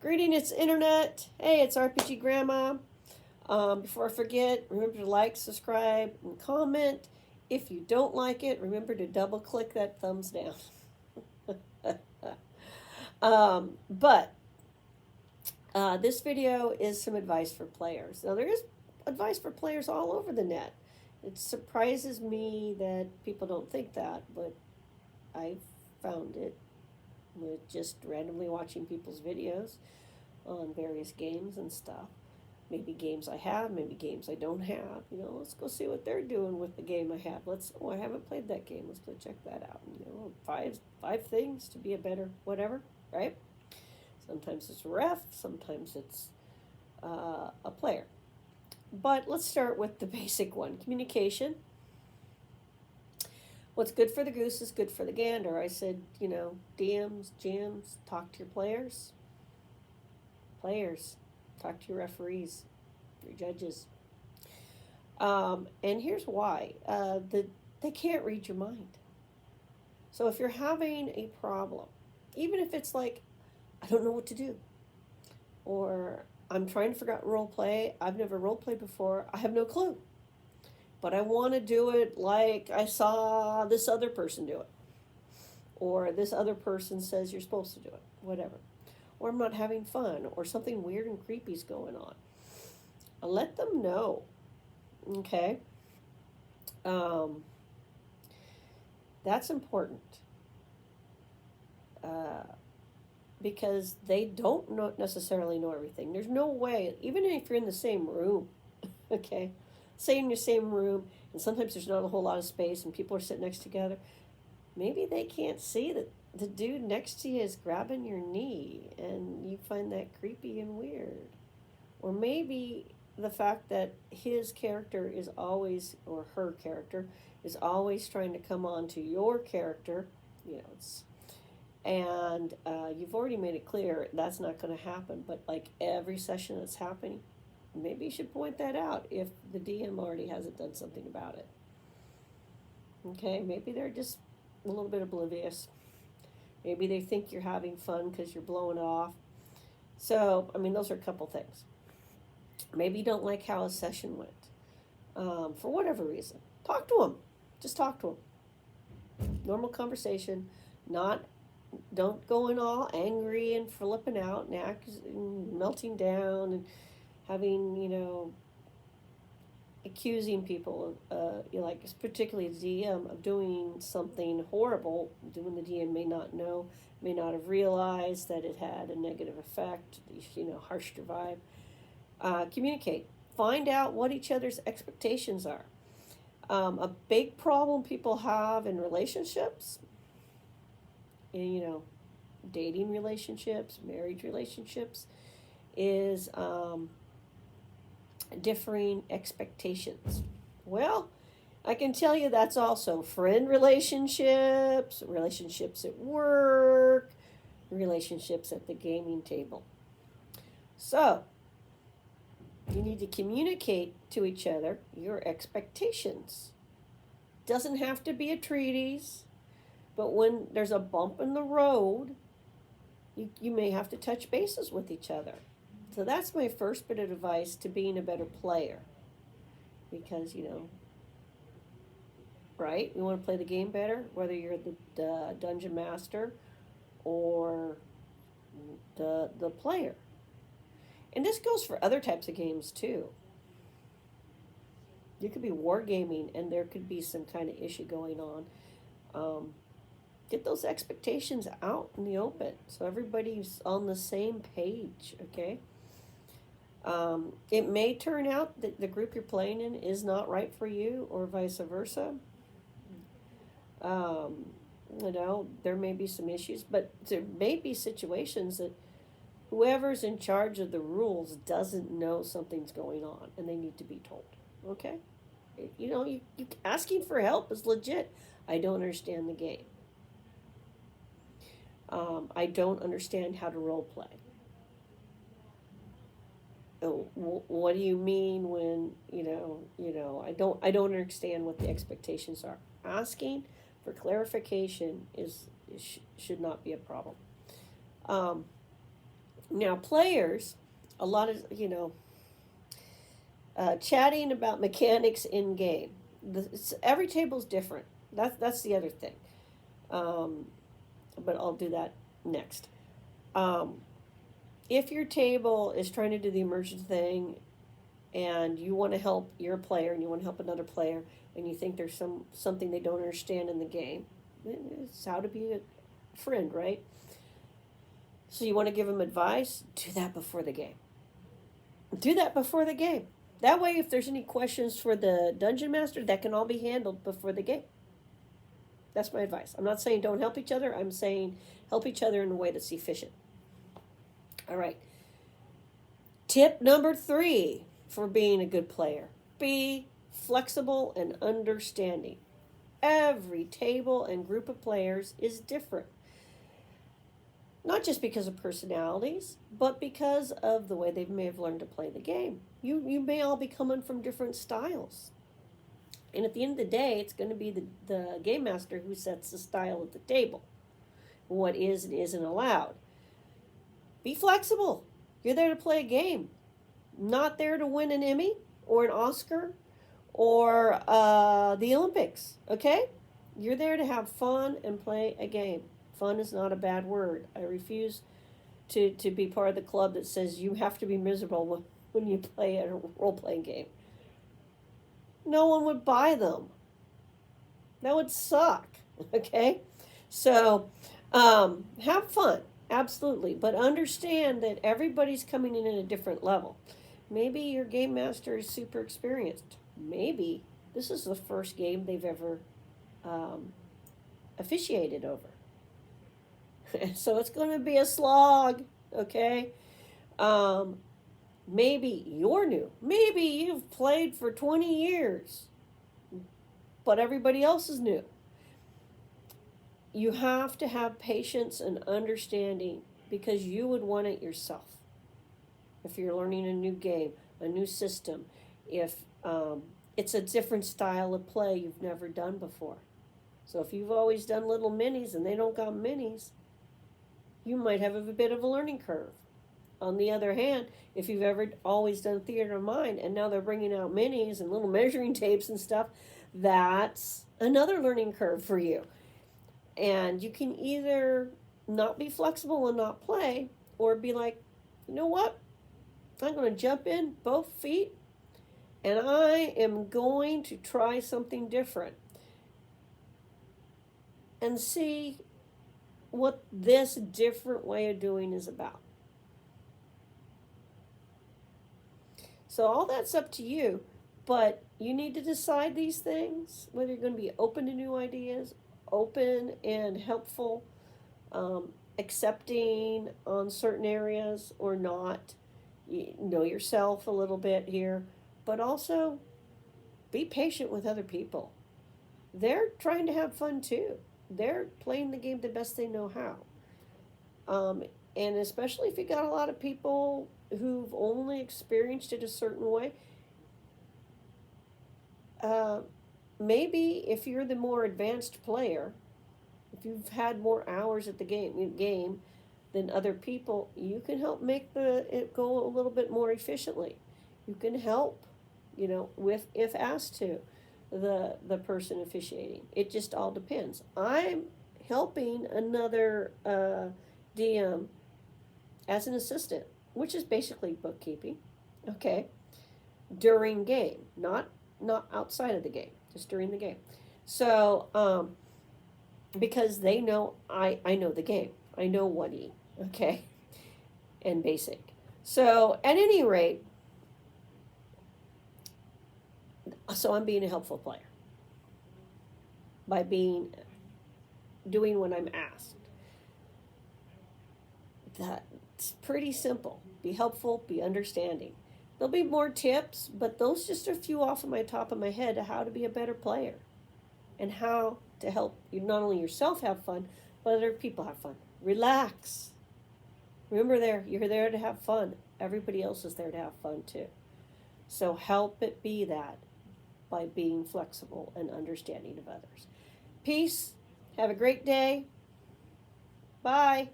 Greetings, Internet. Hey, it's RPG Grandma. Before I forget, remember to like, subscribe, and comment. If you don't like it, remember to double click that thumbs down. But this video is some advice for players. Now, there is advice for players all over the net. It surprises me that people don't think that, but I found it with just randomly watching people's videos on various games and stuff. Maybe games I have, maybe games I don't have. Let's go see what they're doing with the game I have. I haven't played that game. Let's go check that out. Five things to be a better whatever, right? Sometimes it's a ref, sometimes it's a player. But let's start with the basic one: communication. What's good for the goose is good for the gander. I said, DMs, GMs, talk to your players. Players, talk to your referees, your judges. And here's why. They can't read your mind. So if you're having a problem, even if it's like, I don't know what to do, or I'm trying to figure out role play, I've never role played before, I have no clue. But I want to do it like I saw this other person do it. Or this other person says you're supposed to do it. Whatever. Or I'm not having fun. Or something weird and creepy is going on. Let them know. Okay? That's important. Because they don't necessarily know everything. There's no way, even if you're in the same room, okay? Say in your same room, and sometimes there's not a whole lot of space and people are sitting next together, maybe they can't see that the dude next to you is grabbing your knee and you find that creepy and weird. Or maybe the fact that his character is always, or her character, is always trying to come on to your character, and you've already made it clear that's not going to happen, but like every session that's happening, maybe you should point that out if the DM already hasn't done something about it. Okay, maybe they're just a little bit oblivious. Maybe they think you're having fun because you're blowing it off. So, those are a couple things. Maybe you don't like how a session went. For whatever reason. Talk to them. Just talk to them. Normal conversation. Don't go in all angry and flipping out and melting down and having, accusing people of, particularly the DM, of doing something horrible, when the DM may not know, may not have realized that it had a negative effect, harshed your vibe. Communicate. Find out what each other's expectations are. A big problem people have in relationships, dating relationships, marriage relationships, is differing expectations. Well, I can tell you that's also friend relationships, relationships at work, relationships at the gaming table. So, you need to communicate to each other your expectations. Doesn't have to be a treatise, but when there's a bump in the road, you may have to touch bases with each other. So that's my first bit of advice to being a better player. Because, right? We want to play the game better, whether you're the dungeon master or the player. And this goes for other types of games too. You could be wargaming and there could be some kind of issue going on. Get those expectations out in the open so everybody's on the same page, okay? It may turn out that the group you're playing in is not right for you, or vice versa. There may be some issues, but there may be situations that whoever's in charge of the rules doesn't know something's going on and they need to be told, okay? You asking for help is legit. I don't understand the game. I don't understand how to role play. Oh, what do you mean when I don't understand what the expectations are. Asking for clarification should not be a problem. Now, players, a lot of, chatting about mechanics in game. Every table is different. That's the other thing. Um, but I'll do that next. Um, if your table is trying to do the immersion thing, and you want to help your player, and you want to help another player, and you think there's something they don't understand in the game, it's how to be a friend, right? So you want to give them advice? Do that before the game. Do that before the game. That way, if there's any questions for the dungeon master, that can all be handled before the game. That's my advice. I'm not saying don't help each other. I'm saying help each other in a way that's efficient. All right. Tip number 3 for being a good player: be flexible and understanding. Every table and group of players is different. Not just because of personalities, but because of the way they may have learned to play the game. You may all be coming from different styles. And at the end of the day, it's going to be the game master who sets the style of the table, what is and isn't allowed. Be flexible. You're there to play a game, not there to win an Emmy or an Oscar or the Olympics, okay? You're there to have fun and play a game. Fun is not a bad word. I refuse to be part of the club that says you have to be miserable when you play a role-playing game. No one would buy them. That would suck, okay? So have fun, absolutely, but understand that everybody's coming in at a different level. Maybe your game master is super experienced. Maybe this is the first game they've ever officiated over. So it's going to be a slog, okay? Maybe you're new. Maybe you've played for 20 years, but everybody else is new. You have to have patience and understanding because you would want it yourself. If you're learning a new game, a new system, if it's a different style of play you've never done before. So if you've always done little minis and they don't got minis, you might have a bit of a learning curve. On the other hand, if you've ever always done theater of mind and now they're bringing out minis and little measuring tapes and stuff, that's another learning curve for you. And you can either not be flexible and not play, or be like, you know what? I'm going to jump in both feet and I am going to try something different and see what this different way of doing is about. So all that's up to you, but you need to decide these things, whether you're going to be open to new ideas, open and helpful, accepting on certain areas or not. You know yourself a little bit here, but also be patient with other people. They're trying to have fun too. They're playing the game the best they know how. And especially if you got a lot of people who've only experienced it a certain way, maybe if you're the more advanced player, if you've had more hours at the game than other people, you can help make it go a little bit more efficiently. You can help, with, if asked to, the person officiating. It just all depends. I'm helping another DM as an assistant, which is basically bookkeeping, okay, during game, not outside of the game, just during the game. So because they know I know the game, I know 1E, okay, and basic. So at any rate, so I'm being a helpful player by doing what I'm asked. That's pretty simple. Be helpful, be understanding. There'll be more tips, but those just are a few off of my top of my head of how to be a better player and how to help you not only yourself have fun, but other people have fun. Relax. Remember, you're there to have fun. Everybody else is there to have fun too. So help it be that by being flexible and understanding of others. Peace. Have a great day. Bye.